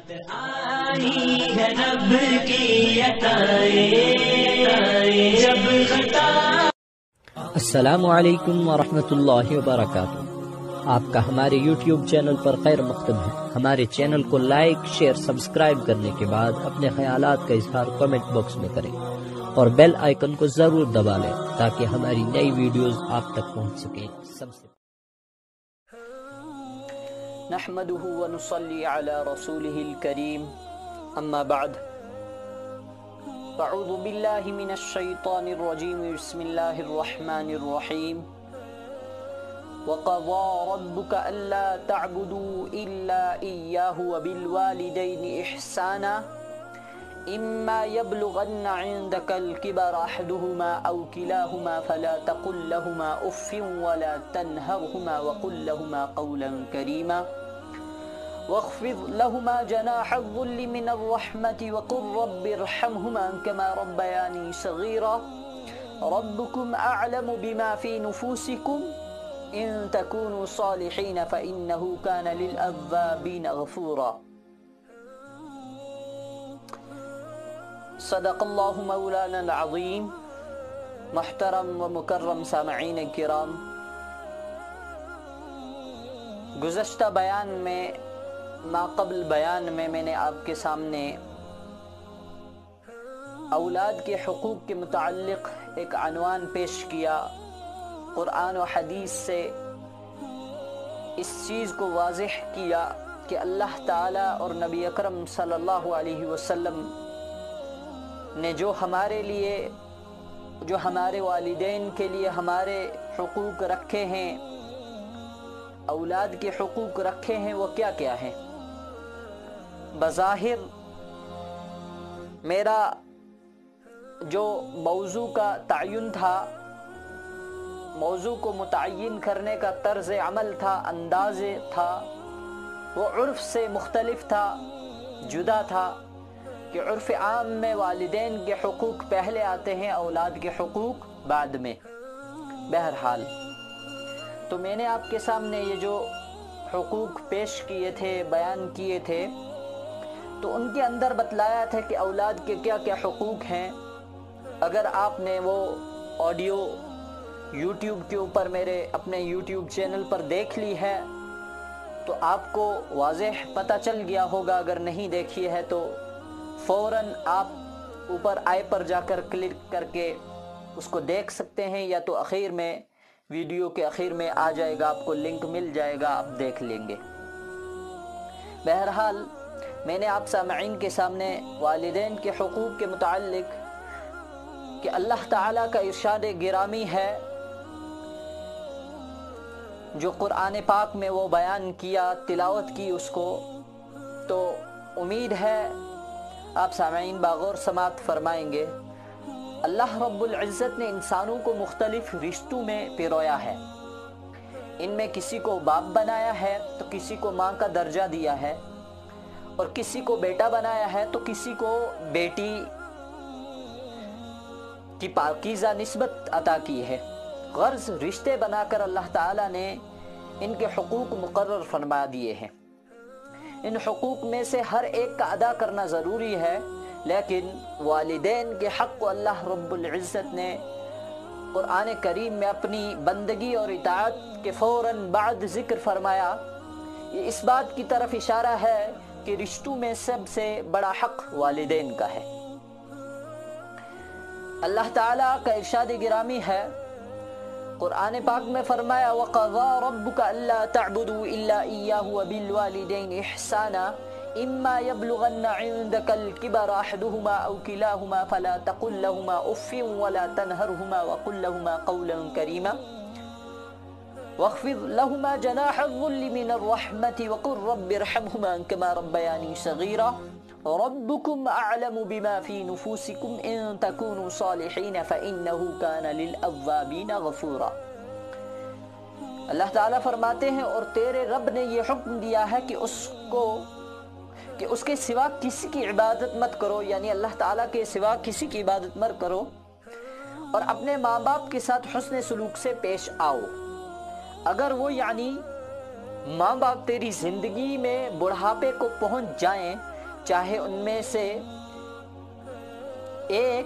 آئی ہے رب کی عطائیں جب خطا۔ السلام علیکم ورحمۃ اللہ وبرکاتہ۔ آپ کا ہمارے یوٹیوب چینل پر خیر مقدم ہے۔ ہمارے چینل کو لائک، شیئر، سبسکرائب کرنے کے بعد اپنے خیالات کا اظہار کمنٹ باکس میں کریں اور بیل آئیکن کو ضرور دبا لیں تاکہ ہماری نئی ویڈیوز آپ تک پہنچ سکیں۔ سب سے نحمده ونصلي على رسوله الكريم اما بعد اعوذ بالله من الشيطان الرجيم بسم الله الرحمن الرحيم وقضى ربك ألا تعبدوا إلا إياه وبالوالدين إحسانا إما يبلغن عندك الكبر أحدهما أو كلاهما فلا تقل لهما أف ولا تنهرهما وقل لهما قولا كريما واخفض لهما جناح الذل من الرحمة وقل رب ارحمهما كما ربياني صغيرا ربكم أعلم بما في نفوسكم إن تكونوا صالحين فإنه كان للأوابين غفورا صدق اللہ مولانا العظیم۔ محترم و مکرم سامعین کرام، گزشتہ بیان میں ما قبل بیان میں میں نے آپ کے سامنے اولاد کے حقوق کے متعلق ایک عنوان پیش کیا۔ قرآن و حدیث سے اس چیز کو واضح کیا کہ اللہ تعالیٰ اور نبی اکرم صلی اللہ علیہ وسلم نے جو ہمارے لیے، جو ہمارے والدین کے لیے ہمارے حقوق رکھے ہیں، اولاد کے حقوق رکھے ہیں، وہ کیا کیا ہیں۔ بظاہر میرا جو موضوع کا تعین تھا، موضوع کو متعین کرنے کا طرز عمل تھا، انداز تھا، وہ عرف سے مختلف تھا، جدا تھا کہ عرف عام میں والدین کے حقوق پہلے آتے ہیں، اولاد کے حقوق بعد میں۔ بہرحال تو میں نے آپ کے سامنے یہ جو حقوق پیش کیے تھے، بیان کیے تھے، تو ان کے اندر بتلایا تھا کہ اولاد کے کیا کیا حقوق ہیں۔ اگر آپ نے وہ آڈیو یوٹیوب کے اوپر میرے اپنے یوٹیوب چینل پر دیکھ لی ہے تو آپ کو واضح پتہ چل گیا ہوگا، اگر نہیں دیکھی ہے تو فوراً آپ اوپر آئے پر جا کر کلک کر کے اس کو دیکھ سکتے ہیں، یا تو اخیر میں، ویڈیو کے اخیر میں آ جائے گا، آپ کو لنک مل جائے گا، آپ دیکھ لیں گے۔ بہرحال میں نے آپ سامعین کے سامنے والدین کے حقوق کے متعلق کہ اللہ تعالیٰ کا ارشاد گرامی ہے جو قرآن پاک میں وہ بیان کیا، تلاوت کی اس کو، تو امید ہے آپ سامعین باغور سماعت فرمائیں گے۔ اللہ رب العزت نے انسانوں کو مختلف رشتوں میں پیرویا ہے۔ ان میں کسی کو باپ بنایا ہے تو کسی کو ماں کا درجہ دیا ہے، اور کسی کو بیٹا بنایا ہے تو کسی کو بیٹی کی پاکیزہ نسبت عطا کی ہے۔ غرض رشتے بنا کر اللہ تعالیٰ نے ان کے حقوق مقرر فرما دیے ہیں۔ ان حقوق میں سے ہر ایک کا ادا کرنا ضروری ہے، لیکن والدین کے حق کو اللہ رب العزت نے قرآن کریم میں اپنی بندگی اور اطاعت کے فوراً بعد ذکر فرمایا۔ یہ اس بات کی طرف اشارہ ہے کہ رشتوں میں سب سے بڑا حق والدین کا ہے۔ اللہ تعالیٰ کا ارشاد گرامی ہے، قرآن پاک میں فرمایا وَقَضَى رَبُّكَ أَلَّا تَعْبُدُوا إِلَّا إِيَّاهُ وَبِالْوَالِدَيْنِ إِحْسَانًا إِمَّا يَبْلُغَنَّ عِندَكَ الْكِبَرَ أَحَدُهُمَا أَوْ كِلَاهُمَا فَلَا تَقُل لَّهُمَا أُفٍّ وَلَا تَنْهَرْهُمَا وَقُل لَّهُمَا قَوْلًا كَرِيمًا وَاخْفِضْ لَهُمَا جَنَاحَ الذُّلِّ مِنَ الرَّحْمَةِ وَقُل رَّبِّ ارْحَمْهُمَا كَمَا رَبَّيَانِي صَغِيرًا رَبُّكُمْ أَعْلَمُ بِمَا فِي نُفُوسِكُمْ إِن تَكُونُوا صَالِحِينَ فَإِنَّهُ كَانَ لِلْأَوَّابِينَ غَفُورًا۔ اللہ تعالیٰ فرماتے ہیں، اور تیرے رب نے یہ حکم دیا ہے کہ اس کے سوا کسی کی عبادت مت کرو، یعنی اللہ تعالیٰ کے سوا کسی کی عبادت مت کرو، اور اپنے ماں باپ کے ساتھ حسن سلوک سے پیش آؤ۔ اگر وہ یعنی ماں باپ تیری زندگی میں بڑھاپے کو پہنچ جائیں چاہے ان میں سے ایک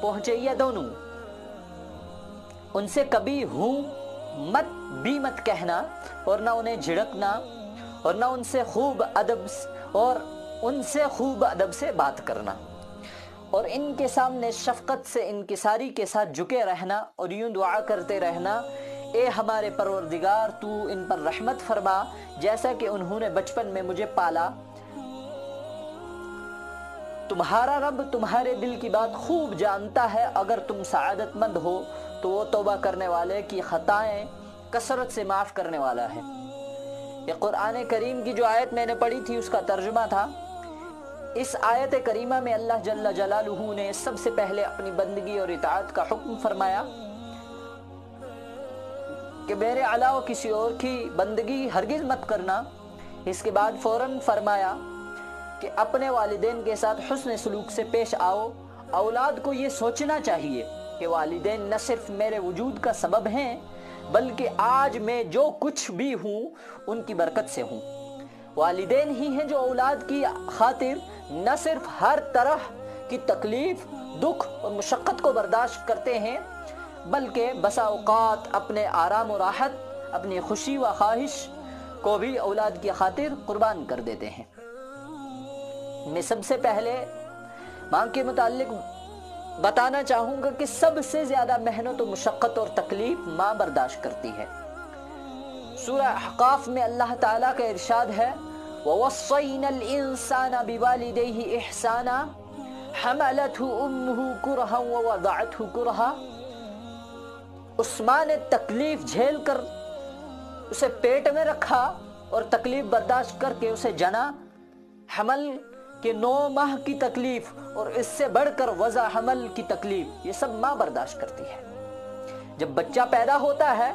پہنچے یا دونوں، ان سے کبھی ہوں مت کہنا، اور نہ انہیں جھڑکنا، اور نہ ان سے خوب ادب سے بات کرنا، اور ان کے سامنے شفقت سے انکساری کے ساتھ جھکے رہنا اور یوں دعا کرتے رہنا، اے ہمارے پروردگار تو ان پر رحمت فرما جیسا کہ انہوں نے بچپن میں مجھے پالا۔ تمہارا رب تمہارے دل کی بات خوب جانتا ہے، اگر تم سعادت مند ہو تو وہ توبہ کرنے والے کی خطائیں کثرت سے معاف کرنے والا ہے۔ یہ قرآن کریم کی جو آیت میں نے پڑھی تھی اس کا ترجمہ تھا۔ اس آیت کریمہ میں اللہ جل جلالہ نے سب سے پہلے اپنی بندگی اور اطاعت کا حکم فرمایا کہ میرے علاوہ کسی اور کی بندگی ہرگز مت کرنا۔ اس کے بعد فوراً فرمایا کہ اپنے والدین کے ساتھ حسن سلوک سے پیش آؤ۔ اولاد کو یہ سوچنا چاہیے کہ والدین نہ صرف میرے وجود کا سبب ہیں بلکہ آج میں جو کچھ بھی ہوں ان کی برکت سے ہوں۔ والدین ہی ہیں جو اولاد کی خاطر نہ صرف ہر طرح کی تکلیف، دکھ اور مشقت کو برداشت کرتے ہیں بلکہ بسا اوقات اپنے آرام و راحت، اپنی خوشی و خواہش کو بھی اولاد کی خاطر قربان کر دیتے ہیں۔ میں سب سے پہلے ماں کے متعلق بتانا چاہوں گا کہ سب سے زیادہ محنت و مشقت اور تکلیف ماں برداشت کرتی ہے۔ سورہ احقاف میں اللہ تعالیٰ کا ارشاد ہے وَوَصَّيْنَا الْإِنسَانَ بِوَالِدَيْهِ إِحْسَانًا حَمَلَتْهُ أُمُّهُ كُرْهًا وَوَضَعَتْهُ كُرْهًا۔ اس ماں نے تکلیف جھیل کر اسے پیٹ میں رکھا اور تکلیف برداشت کر کے اسے جنا۔ حمل کے 9 ماہ کی تکلیف اور اس سے بڑھ کر وضع حمل کی تکلیف یہ سب ماں برداشت کرتی ہے۔ جب بچہ پیدا ہوتا ہے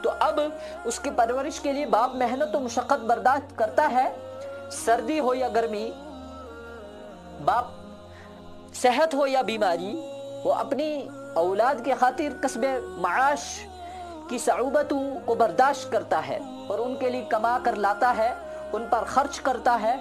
تو اب اس کی پرورش کے لیے باپ محنت و مشقت برداشت کرتا ہے، سردی ہو یا گرمی، باپ صحت ہو یا بیماری، وہ اپنی اولاد کی خاطر کسب معاش کی صعوبتوں کو برداشت کرتا ہے اور ان کے لیے کما کر لاتا ہے، ان پر خرچ کرتا ہے،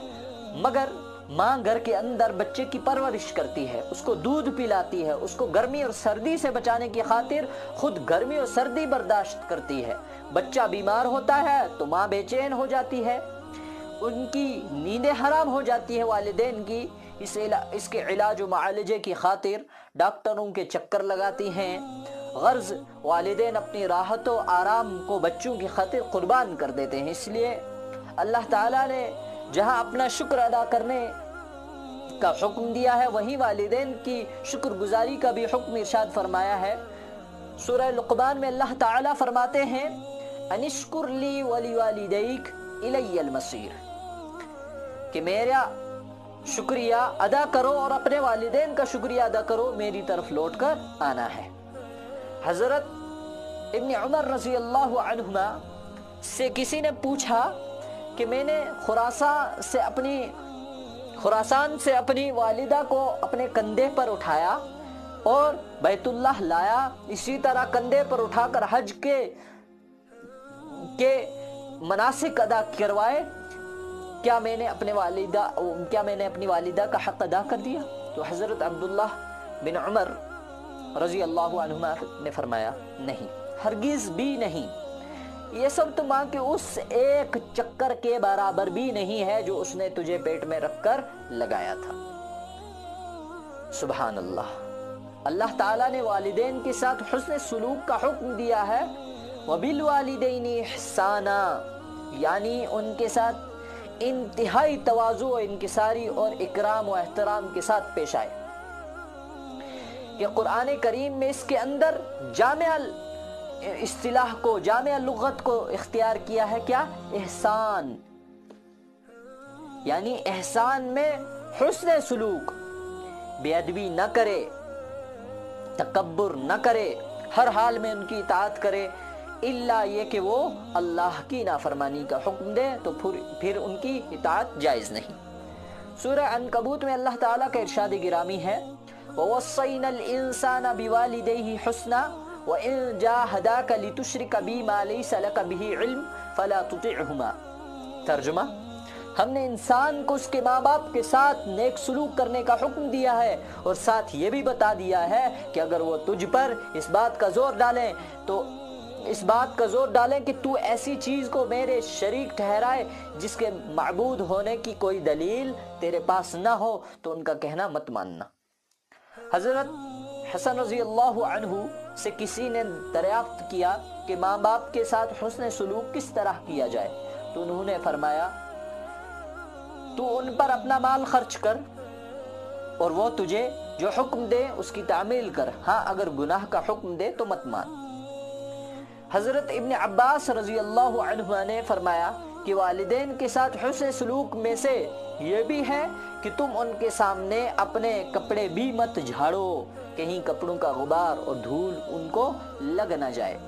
مگر ماں گھر کے اندر بچے کی پرورش کرتی ہے، اس کو دودھ پلاتی ہے، اس کو گرمی اور سردی سے بچانے کی خاطر خود گرمی اور سردی برداشت کرتی ہے۔ بچہ بیمار ہوتا ہے تو ماں بے چین ہو جاتی ہے، ان کی نیندیں حرام ہو جاتی ہے والدین کی، اس کے علاج و معالجے کی خاطر ڈاکٹروں کے چکر لگاتی ہیں۔ غرض والدین اپنی راحت و آرام کو بچوں کی خاطر قربان کر دیتے ہیں۔ اس لیے اللہ تعالیٰ نے جہاں اپنا شکر ادا کرنے کا حکم دیا ہے وہیں والدین کی شکر گزاری کا بھی حکم ارشاد فرمایا ہے۔ سورہ لقمان میں اللہ تعالیٰ فرماتے ہیں انشکر لی ولی والدیک الی المصیر، کہ میرا شکریہ ادا کرو اور اپنے والدین کا شکریہ ادا کرو، میری طرف لوٹ کر آنا ہے۔ حضرت ابن عمر رضی اللہ عنہما سے کسی نے پوچھا کہ میں نے خراسان سے اپنی والدہ کو اپنے کندھے پر اٹھایا اور بیت اللہ لایا، اسی طرح کندھے پر اٹھا کر حج کے مناسک ادا کروائے، کیا میں نے اپنی والدہ کا حق ادا کر دیا؟ تو حضرت عبداللہ بن عمر رضی اللہ عنہما نے فرمایا نہیں، ہرگز بھی نہیں، یہ سب تو ماں کے اس ایک چکر کے برابر بھی نہیں ہے جو اس نے تجھے پیٹ میں رکھ کر لگایا تھا۔ سبحان اللہ، اللہ تعالیٰ نے والدین کے ساتھ حسن سلوک کا حکم دیا ہے، وَبِالْوَالِدَيْنِ إِحْسَانًا، یعنی ان کے ساتھ انتہائی تواضع و انکساری اور اکرام و احترام کے ساتھ پیش آئے۔ کہ قرآن کریم میں اس کے اندر جامع اصطلاح کو، جامع لغت کو اختیار کیا ہے، کیا؟ احسان، یعنی احسان میں حسن سلوک، بے ادبی نہ کرے، تکبر نہ کرے، ہر حال میں ان کی اطاعت کرے، الا یہ کہ وہ اللہ کی نافرمانی کا حکم دے تو پھر ان کی اطاعت جائز نہیں۔ سورہ عنکبوت میں اللہ تعالیٰ کا ارشاد گرامی ہے وَوَصَّيْنَا الْإِنسَانَ بِوَالِدَيْهِ حُسْنًا وَإِن جَاهَدَاكَ لِتُشْرِكَ بِي مَا لَيْسَ لَكَ بِهِ عِلْمٌ فَلَا تُطِعْهُمَا۔ ترجمہ، ہم نے انسان کو اس کے ماں باپ کے ساتھ نیک سلوک کرنے کا حکم دیا ہے، اور ساتھ یہ بھی بتا دیا ہے کہ اگر وہ تجھ پر اس بات کا زور ڈالیں کہ تو ایسی چیز کو میرے شریک ٹھہرائے جس کے معبود ہونے کی کوئی دلیل تیرے پاس نہ ہو، تو ان کا کہنا مت ماننا۔ حضرت حسن رضی اللہ عنہ سے کسی نے دریافت کیا کہ ماں باپ کے ساتھ حسن سلوک کس طرح کیا جائے، تو انہوں نے فرمایا تو ان پر اپنا مال خرچ کر، اور وہ تجھے جو حکم دے اس کی تعمیل کر، ہاں اگر گناہ کا حکم دے تو مت مان۔ حضرت ابن عباس رضی اللہ عنہ نے فرمایا کہ والدین کے ساتھ حسن سلوک میں سے یہ بھی ہے کہ تم ان کے سامنے اپنے کپڑے بھی مت جھاڑو، کہیں کپڑوں کا غبار اور دھول ان کو لگ نہ جائے۔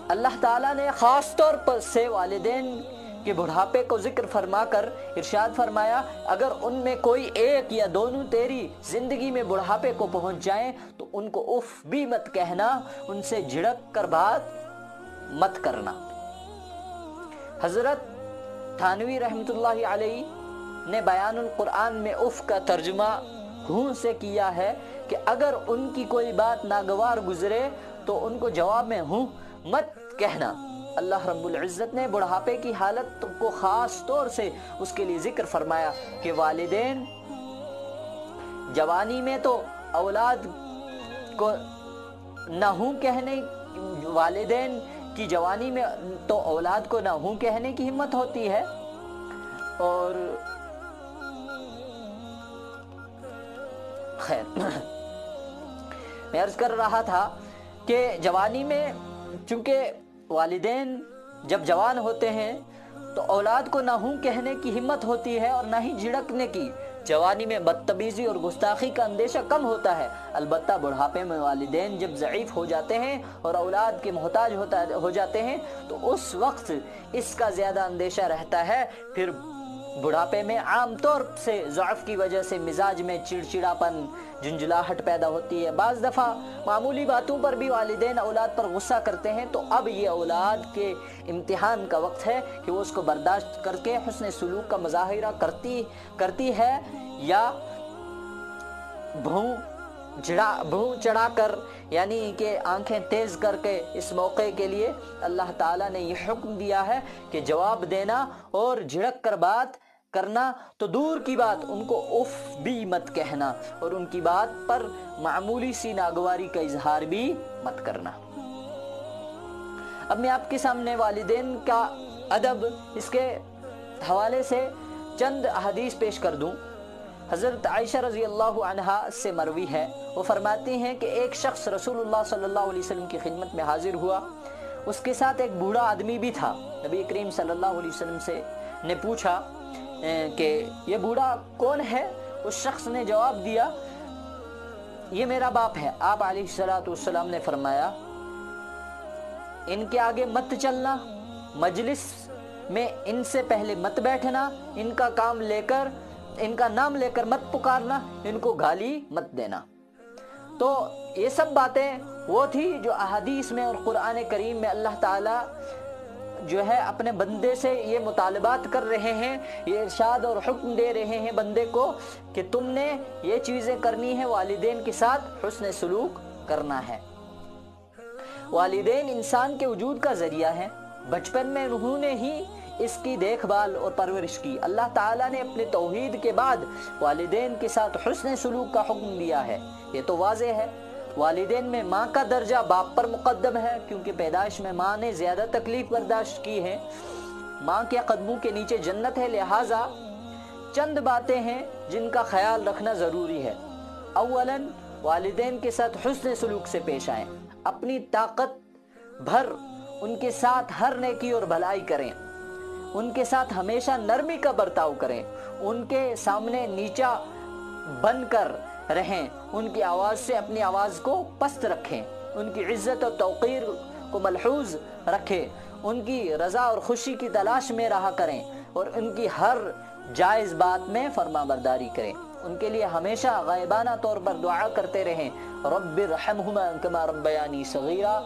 اللہ تعالیٰ نے خاص طور پر سے والدین کے بڑھاپے کو ذکر فرما کر ارشاد فرمایا اگر ان میں کوئی ایک یا دونوں تیری زندگی میں بڑھاپے کو پہنچ جائیں تو ان کو اف بھی مت کہنا، ان سے جھڑک کر بات مت کرنا۔ حضرت تھانوی رحمۃ اللہ علیہ نے بیان القرآن میں اف کا ترجمہ ہوں سے کیا ہے کہ اگر ان کی کوئی بات ناگوار گزرے تو ان کو جواب میں ہوں مت کہنا۔ اللہ رب العزت نے بڑھاپے کی حالت کو خاص طور سے اس کے لیے ذکر فرمایا کہ والدین جوانی میں تو اولاد کو نہ ہوں کہنے، والدین کی جوانی میں تو اولاد کو نہ ہوں کہنے کی ہمت ہوتی ہے، اور خیر میں عرض کر رہا تھا کہ جوانی میں چونکہ والدین جب جوان ہوتے ہیں تو اولاد کو نہ ہوں کہنے کی ہمت ہوتی ہے اور نہ ہی جھڑکنے کی۔ جوانی میں بدتمیزی اور گستاخی کا اندیشہ کم ہوتا ہے، البتہ بڑھاپے میں والدین جب ضعیف ہو جاتے ہیں اور اولاد کے محتاج ہو جاتے ہیں تو اس وقت اس کا زیادہ اندیشہ رہتا ہے۔ پھر بڑھاپے میں عام طور سے ضعف کی وجہ سے مزاج میں چڑچڑاپن، جھنجھلاہٹ پیدا ہوتی ہے، بعض دفعہ معمولی باتوں پر بھی والدین اولاد پر غصہ کرتے ہیں، تو اب یہ اولاد کے امتحان کا وقت ہے کہ وہ اس کو برداشت کر کے حسن سلوک کا مظاہرہ کرتی ہے یا بھوں چڑھا کر، یعنی کہ آنکھیں تیز کر کے۔ اس موقع کے لیے اللہ تعالیٰ نے یہ حکم دیا ہے کہ جواب دینا اور جھڑک کر بات کرنا تو دور کی بات، ان کو اف بھی مت کہنا اور ان کی بات پر معمولی سی ناگواری کا اظہار بھی مت کرنا۔ اب میں آپ کے سامنے والدین کا ادب اس کے حوالے سے چند احادیث پیش کر دوں۔ حضرت عائشہ رضی اللہ عنہا سے مروی ہے، وہ فرماتی ہیں کہ ایک شخص رسول اللہ صلی اللہ علیہ وسلم کی خدمت میں حاضر ہوا، اس کے ساتھ ایک بوڑھا آدمی بھی تھا۔ نبی کریم صلی اللہ علیہ وسلم سے نے پوچھا کہ یہ بوڑھا کون ہے؟ اس شخص نے جواب دیا یہ میرا باپ ہے۔ آپ علیہ الصلوۃ والسلام نے فرمایا ان کے آگے مت چلنا، مجلس میں ان سے پہلے مت بیٹھنا، ان کا نام لے کر مت پکارنا، ان کو گالی مت دینا۔ تو یہ سب باتیں وہ تھی جو احادیث میں اور قرآن کریم میں اللہ تعالیٰ جو ہے اپنے بندے سے یہ مطالبات کر رہے ہیں، یہ ارشاد اور حکم دے رہے ہیں بندے کو کہ تم نے یہ چیزیں کرنی ہے، والدین کے ساتھ حسن سلوک کرنا ہے۔ والدین انسان کے وجود کا ذریعہ ہیں، بچپن میں انہوں نے ہی اس کی دیکھ بھال اور پرورش کی۔ اللہ تعالیٰ نے اپنے توحید کے بعد والدین کے ساتھ حسن سلوک کا حکم دیا ہے، یہ تو واضح ہے۔ والدین میں ماں کا درجہ باپ پر مقدم ہے، کیونکہ پیدائش میں ماں نے زیادہ تکلیف برداشت کی ہے، ماں کے قدموں کے نیچے جنت ہے۔ لہٰذا چند باتیں ہیں جن کا خیال رکھنا ضروری ہے۔ اولاً والدین کے ساتھ حسن سلوک سے پیش آئیں، اپنی طاقت بھر ان کے ساتھ ہر نیکی اور بھلائی کریں، ان کے ساتھ ہمیشہ نرمی کا برتاؤ کریں، ان کے سامنے نیچا بن کر رہیں، ان کی آواز سے اپنی آواز کو پست رکھیں، ان کی عزت اور توقیر کو ملحوظ رکھیں، ان کی رضا اور خوشی کی تلاش میں رہا کریں اور ان کی ہر جائز بات میں فرما برداری کریں۔ ان کے لیے ہمیشہ غائبانہ طور پر دعا کرتے رہیں، رب ارحمہما کما ربیانی صغیرا۔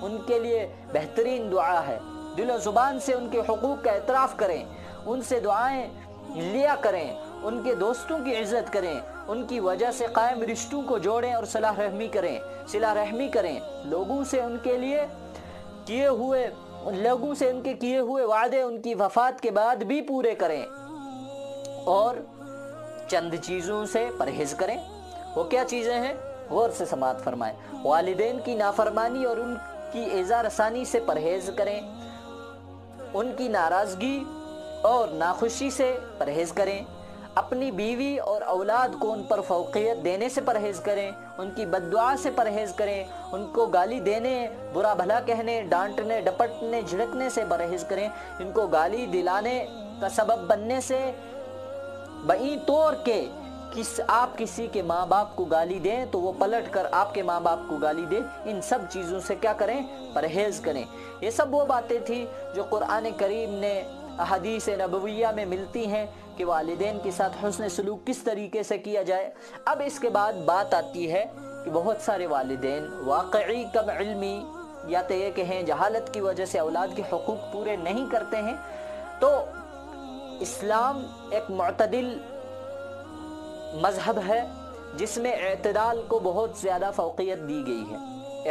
ان کے لیے بہترین دعا ہے دل و زبان سے ان کے حقوق کا اعتراف کریں، ان سے دعائیں لیا کریں، ان کے دوستوں کی عزت کریں، ان کی وجہ سے قائم رشتوں کو جوڑیں اور صلح رحمی کریں، لوگوں سے ان کے کیے ہوئے وعدے ان کی وفات کے بعد بھی پورے کریں، اور چند چیزوں سے پرہیز کریں۔ وہ کیا چیزیں ہیں؟ غور سے سماعت فرمائیں۔ والدین کی نافرمانی اور ان کی ایذا رسانی سے پرہیز کریں، ان کی ناراضگی اور ناخوشی سے پرہیز کریں، اپنی بیوی اور اولاد کو ان پر فوقیت دینے سے پرہیز کریں، ان کی بد دعا سے پرہیز کریں، ان کو گالی دینے، برا بھلا کہنے، ڈانٹنے، ڈپٹنے، جھڑکنے سے پرہیز کریں، ان کو گالی دلانے کا سبب بننے سے بئی طور کے آپ کسی کے ماں باپ کو گالی دیں تو وہ پلٹ کر آپ کے ماں باپ کو گالی دے، ان سب چیزوں سے کیا کریں؟ پرہیز کریں۔ یہ سب وہ باتیں تھیں جو قرآن کریم نے احادیث نبویہ میں ملتی ہیں کہ والدین کے ساتھ حسن سلوک کس طریقے سے کیا جائے۔ اب اس کے بعد بات آتی ہے کہ بہت سارے والدین واقعی کم علمی یا تو یہ کہیں جہالت کی وجہ سے اولاد کے حقوق پورے نہیں کرتے ہیں، تو اسلام ایک معتدل مذہب ہے جس میں اعتدال کو بہت زیادہ فوقیت دی گئی ہے۔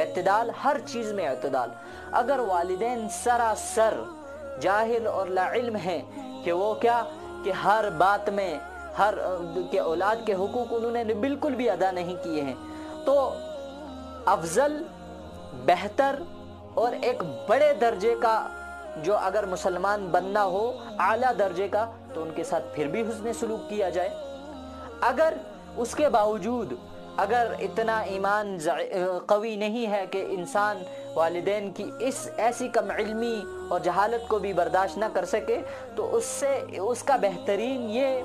اعتدال، ہر چیز میں اعتدال۔ اگر والدین سراسر جاہل اور لا علم ہیں کہ وہ کیا کہ ہر بات میں کہ اولاد کے حقوق انہوں نے بالکل بھی ادا نہیں کیے ہیں، تو افضل، بہتر اور ایک بڑے درجے کا جو اگر مسلمان بننا ہو اعلیٰ درجے کا، تو ان کے ساتھ پھر بھی حسن سلوک کیا جائے۔ اگر اس کے باوجود اگر اتنا ایمان قوی نہیں ہے کہ انسان والدین کی ایسی کم علمی اور جہالت کو بھی برداشت نہ کر سکے، تو اس کا بہترین یہ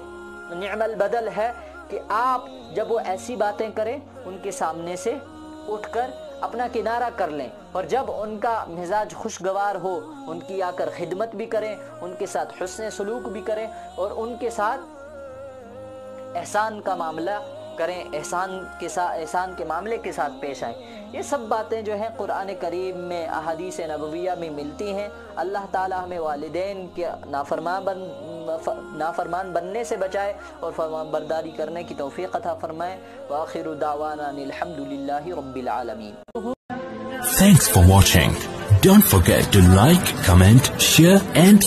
نعم البدل ہے کہ آپ جب وہ ایسی باتیں کریں ان کے سامنے سے اٹھ کر اپنا کنارہ کر لیں، اور جب ان کا مزاج خوشگوار ہو ان کی آ کر خدمت بھی کریں، ان کے ساتھ حسن سلوک بھی کریں، اور ان کے ساتھ احسان کا معاملہ کریں، احسان کے معاملے کے ساتھ پیش آئیں۔ یہ سب باتیں جو ہیں قرآن کریم میں، احادیث نبویہ میں ملتی ہیں۔ اللہ تعالیٰ ہمیں والدین کے نافرمان بننے سے بچائے اور فرمان برداری کرنے کی توفیق عطا فرمائے۔ وآخر دعوانا الحمد للہ رب العالمین۔ Thanks for watching. Don't forget to like, comment, share and